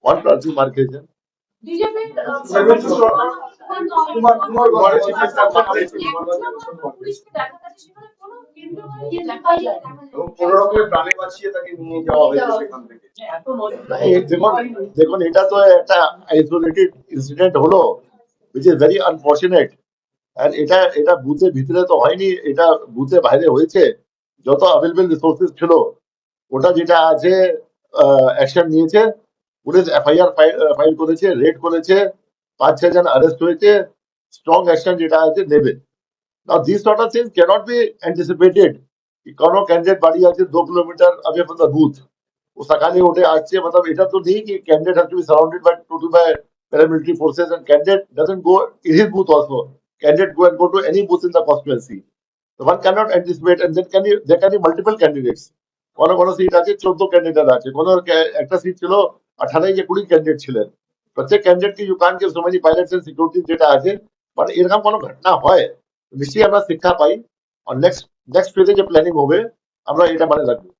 one transmarcation. দেখুন এটা তো একটা আইসোলেটেড ইনসিডেন্ট হলো, which is very unfortunate. আর এটা এটা বুথের ভিতরে তো হয়নি, এটা বুথের বাইরে হয়েছে। যত অ্যাভেলেবল রিসোর্সেস ছিল ওটা যেটা আছে অ্যাকশন নিয়েছে, পুলিশ এফআইআর ফাইল করেছে, রেড করেছে, 5-6 জন অ্যারেস্ট হয়েছে, স্ট্রং অ্যাকশন যেটা আছে নেবে। Now these sort of things cannot be anticipated. কোনো ক্যান্ডিডেট বাড়ি আছে 2 kilometre away from the booth, ও সকালে উঠে আসছে, मतलब এটা তো নেই কি candidate has to be surrounded by total by paramilitary forces and candidate doesn't go in his booth also. Candidate go to any booth in the constituency. So one cannot anticipate, and there can be multiple candidates. কোনো seat আছে 14 candidate আছে, কোনো একটা seat ছিল 18 যে 20 candidate ছিলেন। প্রত্যেক ক্যান্ডিডেটকে you can give so many pilots and security যেটা আছে, বাট এরকম কোনো ঘটনা হয় নিশ্চয়ই আমরা শিক্ষা পাই, আর নেক্সট ফেজে যে প্ল্যানিং হবে আমরা এটা মানে রাখবো।